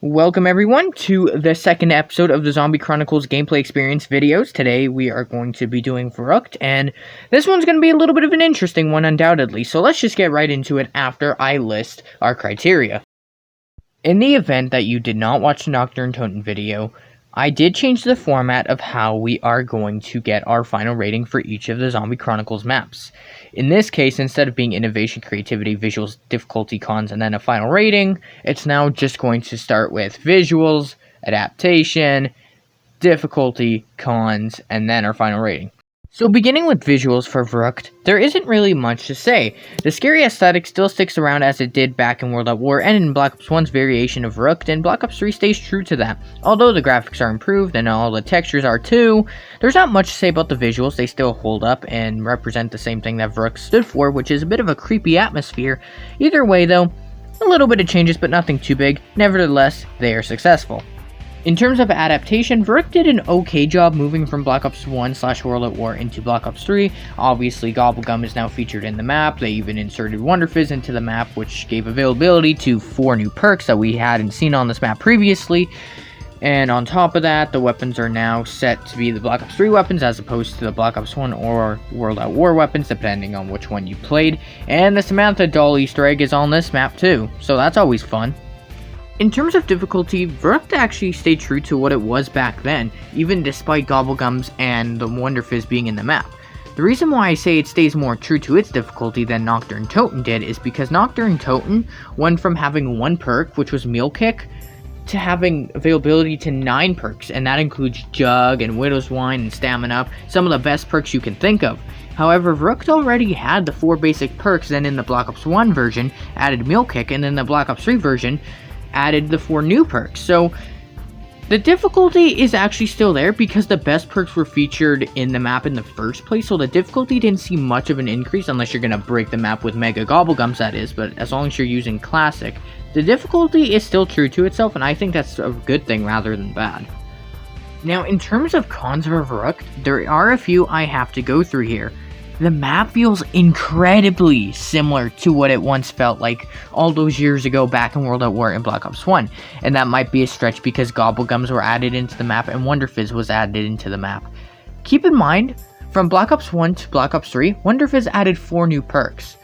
Welcome everyone to the second episode of the Zombie Chronicles gameplay experience videos. Today we are going to be doing Verrückt, and this one's going to be a little bit of an interesting one undoubtedly, so let's just get right into it after I list our criteria. In the event that you did not watch the Nocturne Toten video, I did change the format of how we are going to get our final rating for each of the Zombie Chronicles maps. In this case, instead of being innovation, creativity, visuals, difficulty, cons, and then a final rating, it's now just going to start with visuals, adaptation, difficulty, cons, and then our final rating. So beginning with visuals for Verrückt, there isn't really much to say. The scary aesthetic still sticks around as it did back in World at War and in Black Ops 1's variation of Verrückt, and Black Ops 3 stays true to that. Although the graphics are improved and all the textures are too, there's not much to say about the visuals. They still hold up and represent the same thing that Verrückt stood for, which is a bit of a creepy atmosphere. Either way though, a little bit of changes but nothing too big. Nevertheless, they are successful. In terms of adaptation, Verrückt did an okay job moving from Black Ops 1/World at War into Black Ops 3. Obviously, Gobblegum is now featured in the map. They even inserted Wonder Fizz into the map, which gave availability to 4 new perks that we hadn't seen on this map previously. And on top of that, the weapons are now set to be the Black Ops 3 weapons as opposed to the Black Ops 1 or World at War weapons, depending on which one you played. And the Samantha doll Easter egg is on this map too, so that's always fun. In terms of difficulty, Verrückt actually stayed true to what it was back then, even despite Gobblegums and the Wonder Fizz being in the map. The reason why I say it stays more true to its difficulty than Nocturne Toten did is because Nocturne Toten went from having 1 perk, which was Meal Kick, to having availability to 9 perks, and that includes Jug and Widow's Wine and Stamina Up, some of the best perks you can think of. However, Verrückt already had the 4 basic perks, then in the Black Ops 1 version added Meal Kick, and then the Black Ops 3 version added the 4 new perks. So the difficulty is actually still there because the best perks were featured in the map in the first place, so the difficulty didn't see much of an increase unless you're going to break the map with Mega Gobblegums, that is, but as long as you're using Classic, the difficulty is still true to itself, and I think that's a good thing rather than bad. Now, in terms of cons for Verrückt, there are a few I have to go through here. The map feels incredibly similar to what it once felt like all those years ago back in World at War and Black Ops 1, and that might be a stretch because Gobblegums were added into the map and Wonder Fizz was added into the map. Keep in mind, from Black Ops 1 to Black Ops 3, Wonder Fizz added 4 new perks.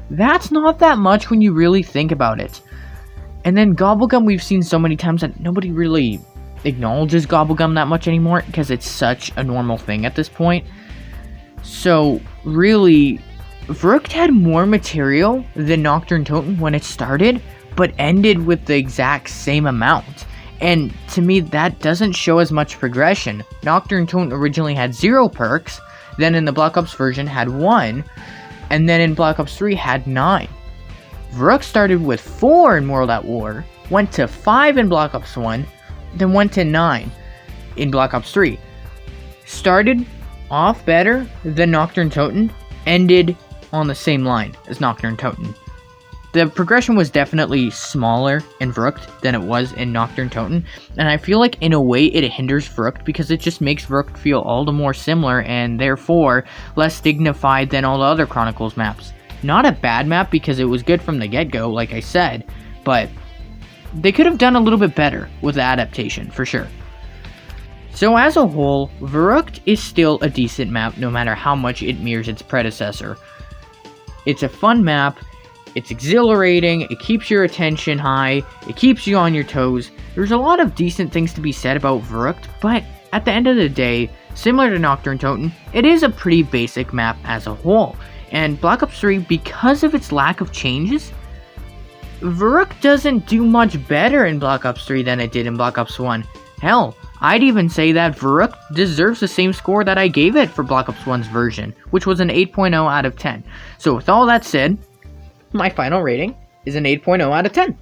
That's not that much when you really think about it. And then Gobblegum we've seen so many times that nobody really acknowledges Gobblegum that much anymore because it's such a normal thing at this point. So, really, Verrückt had more material than Nocturne Toten when it started, but ended with the exact same amount. And to me, that doesn't show as much progression. Nocturne Toten originally had 0 perks, then in the Black Ops version had 1, and then in Black Ops 3 had 9. Verrückt started with 4 in World at War, went to 5 in Black Ops 1, then went to 9 in Black Ops 3. Started off better than Nocturne Toten, ended on the same line as Nocturne Toten. The progression was definitely smaller in Verrückt than it was in Nocturne Toten, and I feel like in a way it hinders Verrückt because it just makes Verrückt feel all the more similar and therefore less dignified than all the other Chronicles maps. Not a bad map because it was good from the get-go, like I said, but they could have done a little bit better with the adaptation, for sure. So as a whole, Verrückt is still a decent map no matter how much it mirrors its predecessor. It's a fun map, it's exhilarating, it keeps your attention high, it keeps you on your toes. There's a lot of decent things to be said about Verrückt, but at the end of the day, similar to Nocturne Toten, it is a pretty basic map as a whole. And Black Ops 3, because of its lack of changes, Verrückt doesn't do much better in Black Ops 3 than it did in Black Ops 1. Hell, I'd even say that Verrückt deserves the same score that I gave it for Black Ops 1's version, which was an 8.0 out of 10. So with all that said, my final rating is an 8.0 out of 10.